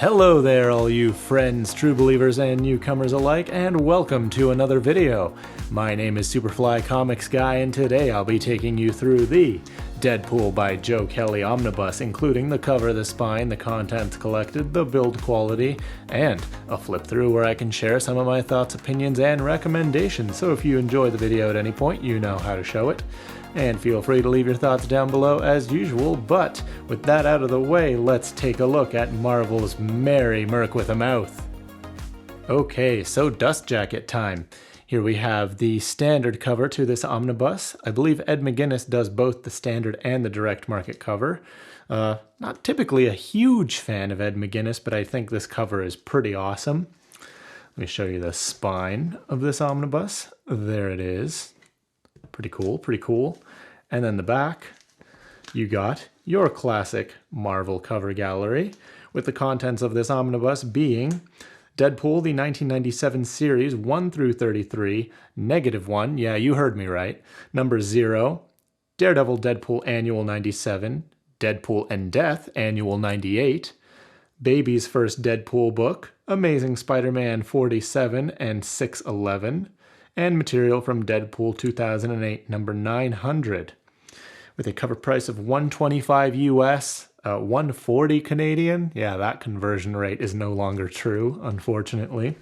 Hello there, all you friends, true believers, and newcomers alike, and welcome to another video. My name is Superfly Comics Guy, and today I'll be taking you through the Deadpool by Joe Kelly Omnibus, including the cover, the spine, the contents collected, the build quality, and a flip through where I can share some of my thoughts, opinions, and recommendations. So if you enjoy the video at any point, you know how to show it. And feel free to leave your thoughts down below as usual, but with that out of the way, let's take a look at Marvel's Merry Merc With The Mouth. Okay, so Dust Jacket time. Here we have the standard cover to this omnibus. I believe Ed McGuinness does both the standard and the direct market cover. Not typically a huge fan of Ed McGuinness, but I think this cover is pretty awesome. Let me show you the spine of this omnibus. There it is. Pretty cool, pretty cool. And then the back, you got your classic Marvel cover gallery, with the contents of this omnibus being Deadpool, the 1997 series 1 through 33, -1, yeah, you heard me right, number 0, Daredevil Deadpool Annual 97, Deadpool and Death Annual 98, Baby's first Deadpool book, Amazing Spider-Man 47 and 611, and material from Deadpool 2008 number 900. With a cover price of $125 US, $140 Canadian. Yeah, that conversion rate is no longer true, unfortunately.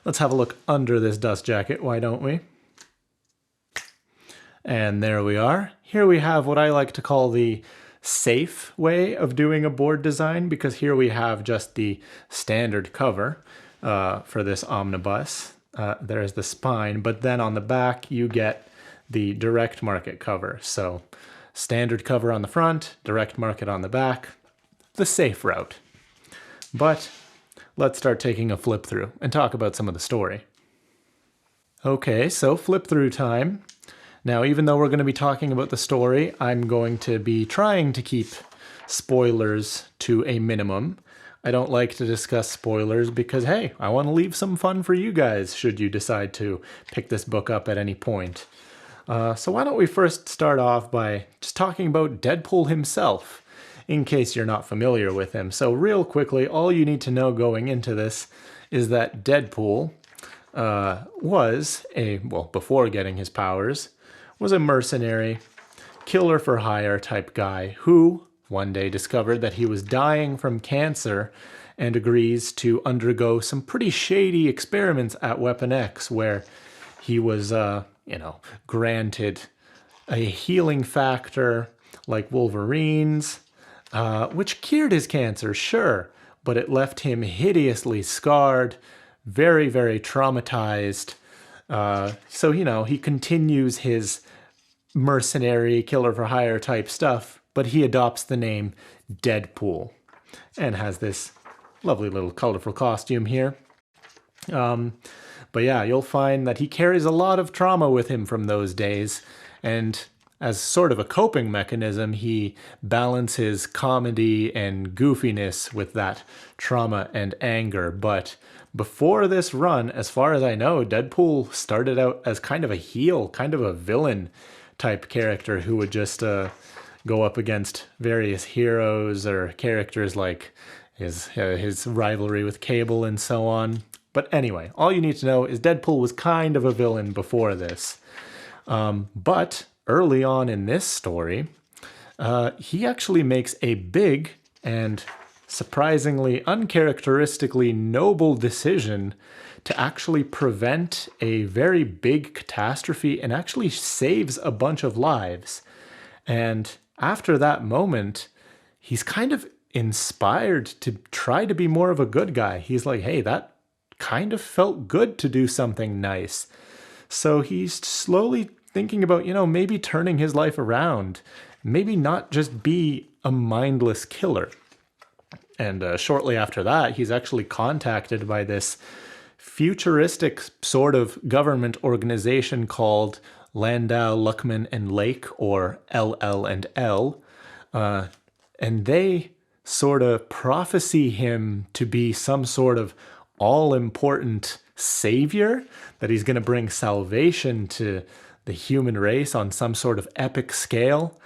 Let's have a look under this dust jacket, why don't we? And there we are. Here we have what I like to call the safe way of doing a board design, because here we have just the standard cover for this omnibus. There's the spine, but then on the back you get the direct market cover. So standard cover on the front, direct market on the back, the safe route. But let's start taking a flip through and talk about some of the story. Okay, so flip through time. Now, even though we're going to be talking about the story, I'm going to be trying to keep spoilers to a minimum. I don't like to discuss spoilers because, hey, I want to leave some fun for you guys should you decide to pick this book up at any point. So why don't we first start off by just talking about Deadpool himself, in case you're not familiar with him. So real quickly, all you need to know going into this is that Deadpool was before getting his powers, was a mercenary, killer for hire type guy who one day discovered that he was dying from cancer and agrees to undergo some pretty shady experiments at Weapon X, where he was, granted a healing factor like Wolverine's, which cured his cancer, sure, but it left him hideously scarred, very, very traumatized. So, he continues his mercenary, killer for hire type stuff, but he adopts the name Deadpool and has this lovely little colorful costume here. But yeah, you'll find that he carries a lot of trauma with him from those days, and as sort of a coping mechanism, he balances comedy and goofiness with that trauma and anger. But before this run, as far as I know, Deadpool started out as kind of a heel, kind of a villain type character who would just go up against various heroes or characters like his rivalry with Cable and so on. But anyway, all you need to know is Deadpool was kind of a villain before this. But early on in this story, he actually makes a big and surprisingly uncharacteristically noble decision to actually prevent a very big catastrophe and actually saves a bunch of lives. And after that moment, he's kind of inspired to try to be more of a good guy. He's like, hey, that kind of felt good to do something nice. So he's slowly thinking about, maybe turning his life around, maybe not just be a mindless killer. And shortly after that, he's actually contacted by this futuristic sort of government organization called Landau, Luckman, and Lake, or LL&L, and they sort of prophesy him to be some sort of all-important savior, that he's going to bring salvation to the human race on some sort of epic scale.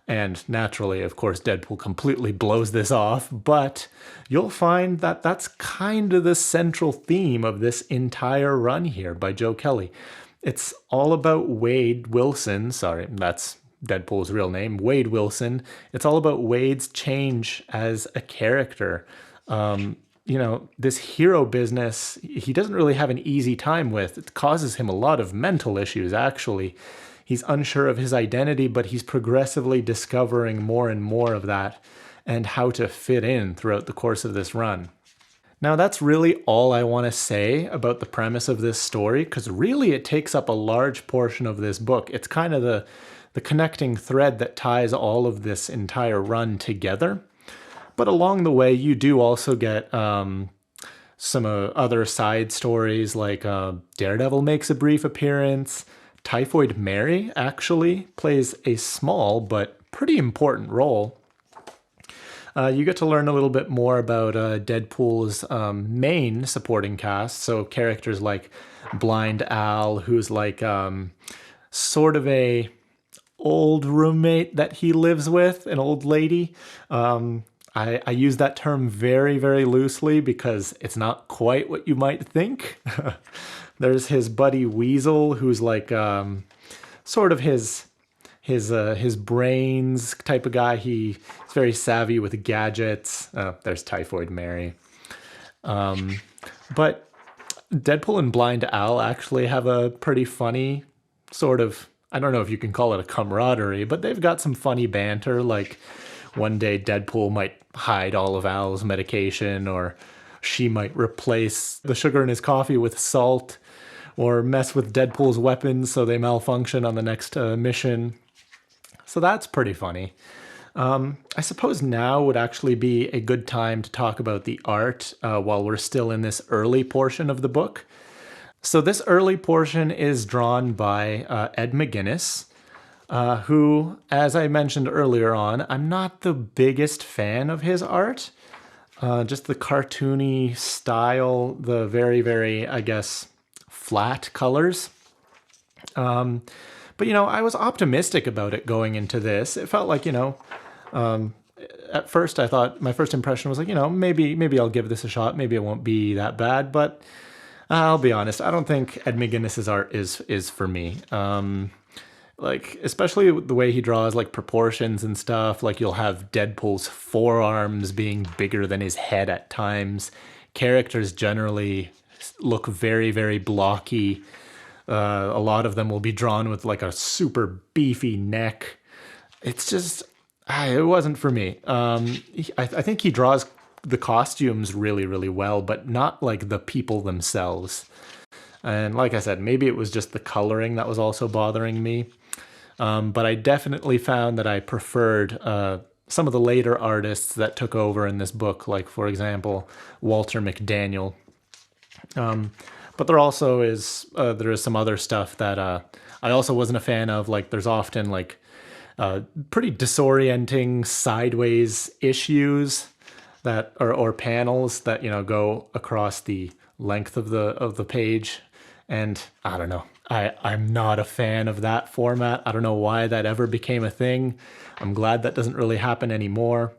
And naturally, of course, Deadpool completely blows this off, but you'll find that that's kind of the central theme of this entire run here by Joe Kelly. It's all about Wade Wilson. Sorry, that's Deadpool's real name, Wade Wilson. It's all about Wade's change as a character. This hero business, he doesn't really have an easy time with. It causes him a lot of mental issues, actually. He's unsure of his identity, but he's progressively discovering more and more of that and how to fit in throughout the course of this run. Now, that's really all I want to say about the premise of this story, because really it takes up a large portion of this book. It's kind of the connecting thread that ties all of this entire run together. But along the way, you do also get some other side stories, like Daredevil makes a brief appearance. Typhoid Mary actually plays a small but pretty important role. You get to learn a little bit more about Deadpool's main supporting cast. So characters like Blind Al, who's like sort of a old roommate that he lives with, an old lady. I use that term very, very loosely because it's not quite what you might think. There's his buddy Weasel, who's like sort of his brains type of guy. He's very savvy with gadgets. There's Typhoid Mary. But Deadpool and Blind Al actually have a pretty funny sort of, I don't know if you can call it a camaraderie, but they've got some funny banter. Like one day Deadpool might hide all of Al's medication, or she might replace the sugar in his coffee with salt, or mess with Deadpool's weapons so they malfunction on the next mission. So that's pretty funny. I suppose now would actually be a good time to talk about the art while we're still in this early portion of the book. So this early portion is drawn by Ed McGuinness, who, as I mentioned earlier on, I'm not the biggest fan of his art. Just the cartoony style, the very, very, I guess, flat colors. But, I was optimistic about it going into this. It felt like, at first I thought, my first impression was like, maybe I'll give this a shot. Maybe it won't be that bad. But I'll be honest, I don't think Ed McGuinness's art is for me. Like, especially the way he draws, like, proportions and stuff. Like, you'll have Deadpool's forearms being bigger than his head at times. Characters generally look very, very blocky. A lot of them will be drawn with, like, a super beefy neck. It's just, it wasn't for me. I think he draws the costumes really, really well, but not, like, the people themselves. And like I said, maybe it was just the coloring that was also bothering me. But I definitely found that I preferred some of the later artists that took over in this book, like, for example, Walter McDaniel. But there also is some other stuff that I also wasn't a fan of. Like, there's often like pretty disorienting sideways issues that or panels that go across the length of the page, and I don't know. I'm not a fan of that format. I don't know why that ever became a thing. I'm glad that doesn't really happen anymore.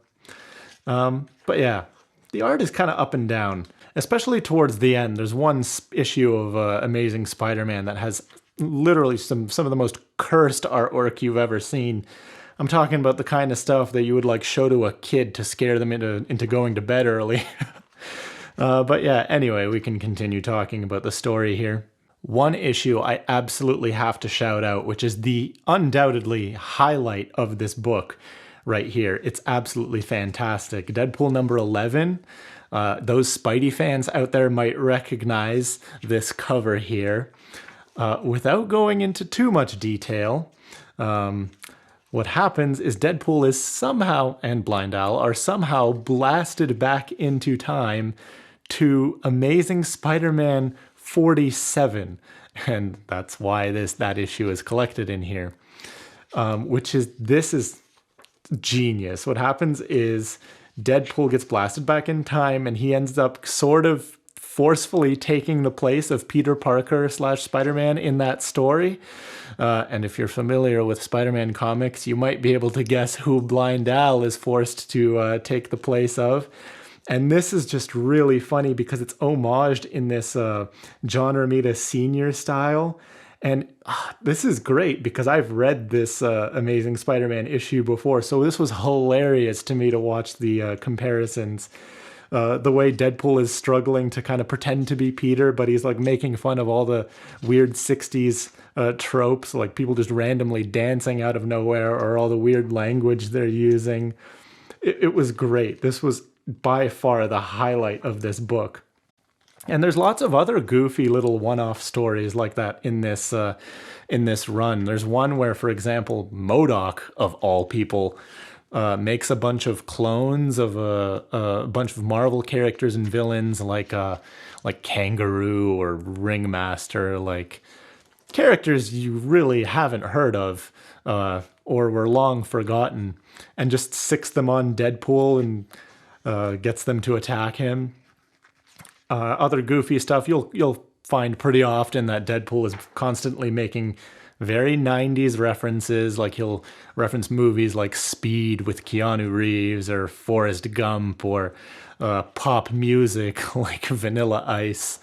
But yeah, the art is kind of up and down, especially towards the end. There's one issue of Amazing Spider-Man that has literally some of the most cursed artwork you've ever seen. I'm talking about the kind of stuff that you would like show to a kid to scare them into going to bed early. But yeah, anyway, we can continue talking about the story here. One issue I absolutely have to shout out, which is the undoubtedly highlight of this book right here. It's absolutely fantastic. Deadpool number 11. Those Spidey fans out there might recognize this cover here. Without going into too much detail, what happens is Deadpool is somehow, and Blind Al, are somehow blasted back into time to Amazing Spider-Man 47, and that's why that issue is collected in here. This is genius. What happens is Deadpool gets blasted back in time, and he ends up sort of forcefully taking the place of Peter Parker slash Spider-Man in that story. And if you're familiar with Spider-Man comics, you might be able to guess who Blind Al is forced to take the place of. And this is just really funny because it's homaged in this John Romita Sr. style. And this is great because I've read this Amazing Spider-Man issue before. So this was hilarious to me to watch the comparisons. The way Deadpool is struggling to kind of pretend to be Peter, but he's like making fun of all the weird 60s tropes, like people just randomly dancing out of nowhere, or all the weird language they're using. It was great. This was by far the highlight of this book. And there's lots of other goofy little one-off stories like that in this run. There's one where, for example, MODOK, of all people, makes a bunch of clones of a bunch of Marvel characters and villains like Kangaroo or Ringmaster, like characters you really haven't heard of or were long forgotten, and just sicks them on Deadpool and gets them to attack him. Other goofy stuff, you'll find pretty often that Deadpool is constantly making very 90s references, like he'll reference movies like Speed with Keanu Reeves, or Forrest Gump, or pop music like Vanilla Ice.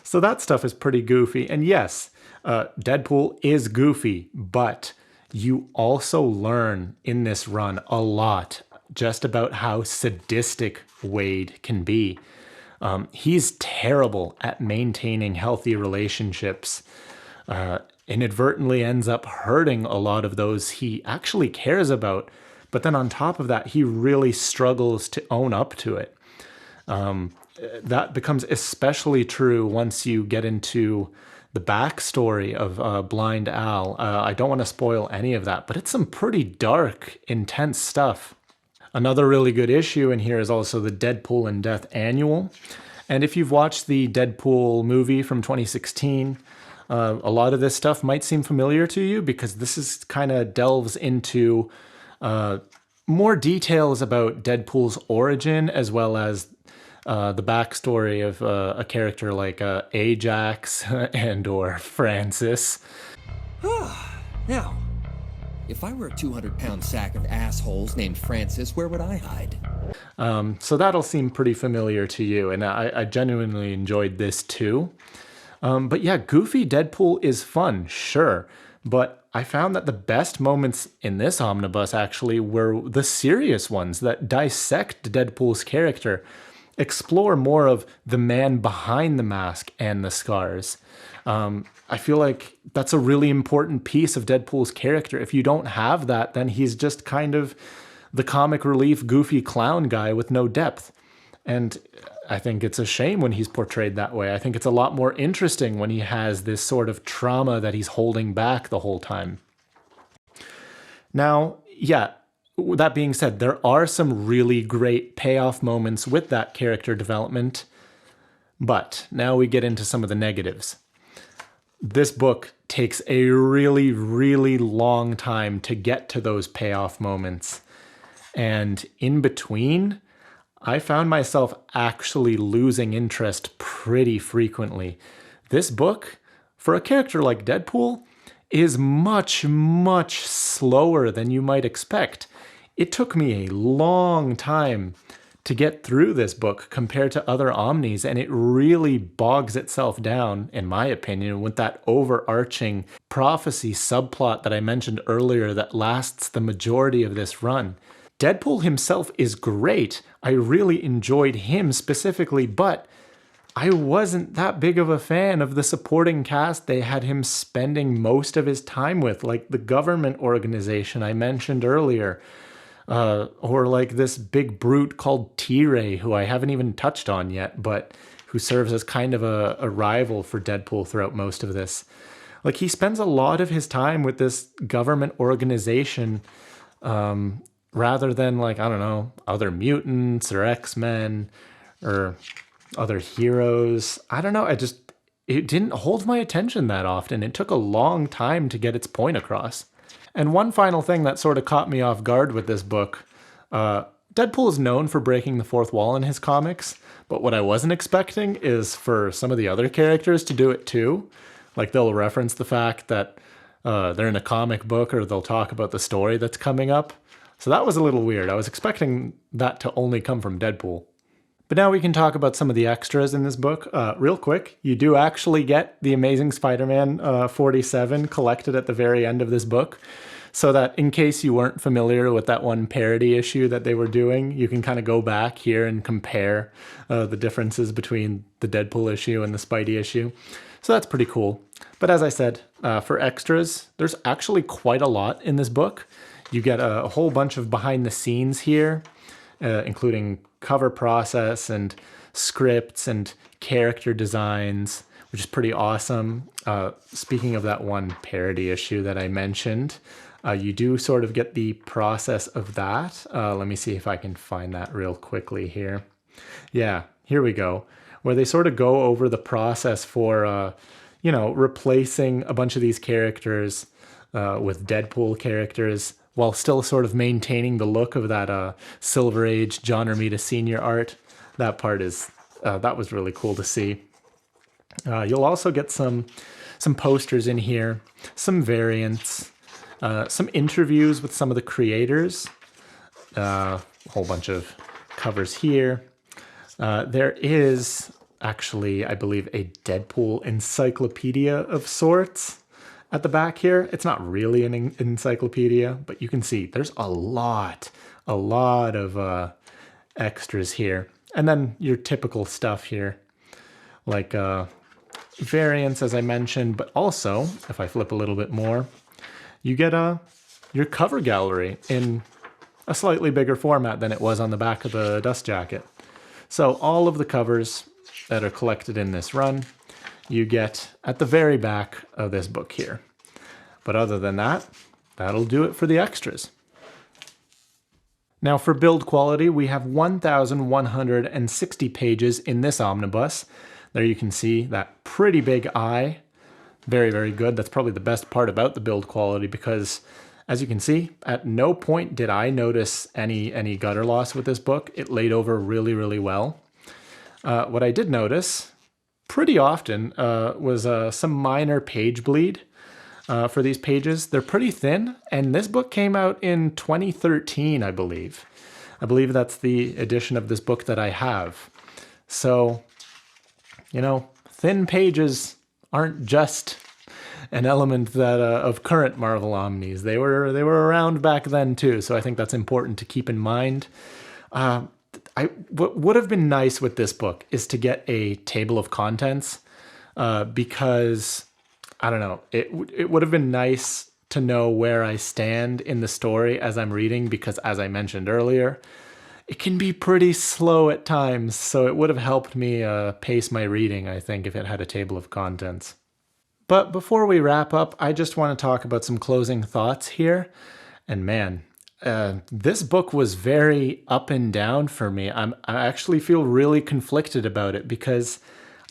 So that stuff is pretty goofy. And yes, Deadpool is goofy, but you also learn in this run a lot just about how sadistic Wade can be. He's terrible at maintaining healthy relationships. Inadvertently ends up hurting a lot of those he actually cares about. But then on top of that, he really struggles to own up to it. That becomes especially true once you get into the backstory of Blind Al. I don't want to spoil any of that, but it's some pretty dark, intense stuff. Another really good issue in here is also the Deadpool in Death Annual. And if you've watched the Deadpool movie from 2016, a lot of this stuff might seem familiar to you because this is kind of delves into more details about Deadpool's origin, as well as the backstory of a character like Ajax and or Francis. Now, if I were a 200-pound sack of assholes named Francis, where would I hide? So that'll seem pretty familiar to you, and I genuinely enjoyed this too. But yeah, goofy Deadpool is fun, sure, but I found that the best moments in this omnibus actually were the serious ones that dissect Deadpool's character, explore more of the man behind the mask and the scars. I feel like that's a really important piece of Deadpool's character. If you don't have that, then he's just kind of the comic relief goofy clown guy with no depth. And I think it's a shame when he's portrayed that way. I think it's a lot more interesting when he has this sort of trauma that he's holding back the whole time. Now, yeah, that being said, there are some really great payoff moments with that character development. But now we get into some of the negatives. This book takes a really, really long time to get to those payoff moments. And in between, I found myself actually losing interest pretty frequently. This book, for a character like Deadpool, is much, much slower than you might expect. It took me a long time to get through this book compared to other Omnis, and it really bogs itself down, in my opinion, with that overarching prophecy subplot that I mentioned earlier that lasts the majority of this run. Deadpool himself is great. I really enjoyed him specifically, but I wasn't that big of a fan of the supporting cast they had him spending most of his time with, like the government organization I mentioned earlier. Or like this big brute called T-Ray, who I haven't even touched on yet, but who serves as kind of a rival for Deadpool throughout most of this. Like, he spends a lot of his time with this government organization, rather than, like, I don't know, other mutants or X-Men or other heroes. I don't know, it didn't hold my attention that often. It took a long time to get its point across. And one final thing that sort of caught me off guard with this book, Deadpool is known for breaking the fourth wall in his comics, but what I wasn't expecting is for some of the other characters to do it too. Like they'll reference the fact that they're in a comic book, or they'll talk about the story that's coming up. So that was a little weird. I was expecting that to only come from Deadpool. But now we can talk about some of the extras in this book. Real quick, you do actually get the Amazing Spider-Man 47 collected at the very end of this book, so that in case you weren't familiar with that one parody issue that they were doing, you can kind of go back here and compare the differences between the Deadpool issue and the Spidey issue. So that's pretty cool. But as I said, for extras, there's actually quite a lot in this book. You get a whole bunch of behind the scenes here, including cover process and scripts and character designs, which is pretty awesome. Speaking of that one parody issue that I mentioned, you do sort of get the process of that. Let me see if I can find that real quickly here. Yeah, here we go. Where they sort of go over the process for, replacing a bunch of these characters with Deadpool characters, while still sort of maintaining the look of that Silver Age John Romita Sr. art. That part is, that was really cool to see. You'll also get some posters in here, some variants, some interviews with some of the creators, a whole bunch of covers here. There is actually, I believe, a Deadpool encyclopedia of sorts at the back here. It's not really an encyclopedia, but you can see there's a lot of extras here. And then your typical stuff here, like variants, as I mentioned, but also, if I flip a little bit more, you get your cover gallery in a slightly bigger format than it was on the back of the dust jacket. So all of the covers that are collected in this run, you get at the very back of this book here. But other than that, that'll do it for the extras. Now for build quality, we have 1,160 pages in this omnibus. There you can see that pretty big eye. Very, very good. That's probably the best part about the build quality, because as you can see, at no point did I notice any gutter loss with this book. It laid over really, really well. What I did notice pretty often was some minor page bleed for these pages. They're pretty thin, and this book came out in 2013, I believe. I believe that's the edition of this book that I have. So, thin pages aren't just an element that of current Marvel Omnis. They were around back then too, so I think that's important to keep in mind. What would have been nice with this book is to get a table of contents, because, I don't know, it would have been nice to know where I stand in the story as I'm reading, because as I mentioned earlier, it can be pretty slow at times, so it would have helped me pace my reading, I think, if it had a table of contents. But before we wrap up, I just want to talk about some closing thoughts here. And man, this book was very up and down for me. I actually feel really conflicted about it, because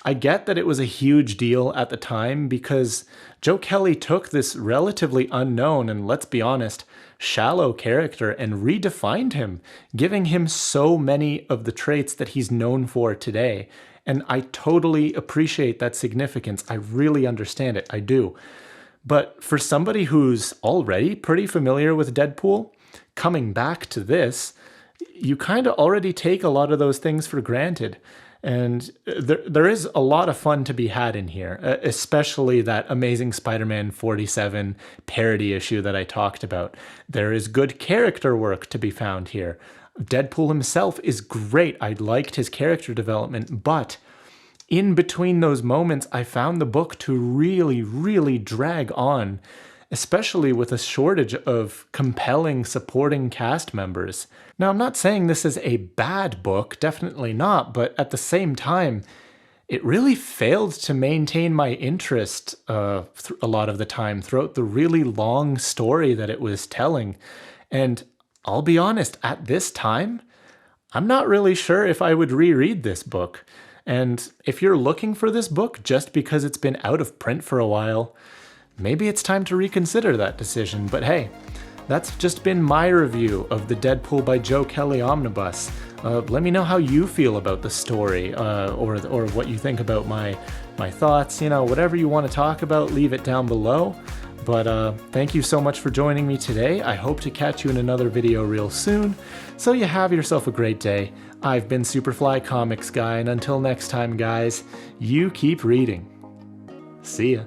I get that it was a huge deal at the time, because Joe Kelly took this relatively unknown and, let's be honest, shallow character and redefined him, giving him so many of the traits that he's known for today. And I totally appreciate that significance. I really understand it. I do. But for somebody who's already pretty familiar with Deadpool, coming back to this, you kind of already take a lot of those things for granted. And there is a lot of fun to be had in here, especially that Amazing Spider-Man 47 parody issue that I talked about. There is good character work to be found here. Deadpool himself is great. I liked his character development, but in between those moments, I found the book to really, really drag on, especially with a shortage of compelling supporting cast members. Now, I'm not saying this is a bad book, definitely not, but at the same time, it really failed to maintain my interest a lot of the time throughout the really long story that it was telling. And I'll be honest, at this time, I'm not really sure if I would reread this book. And if you're looking for this book just because it's been out of print for a while, maybe it's time to reconsider that decision. But hey, that's just been my review of the Deadpool by Joe Kelly Omnibus. Let me know how you feel about the story, or what you think about my thoughts. You know, whatever you want to talk about, leave it down below. But thank you so much for joining me today. I hope to catch you in another video real soon. So you have yourself a great day. I've been Superfly Comics Guy, and until next time, guys, you keep reading. See ya.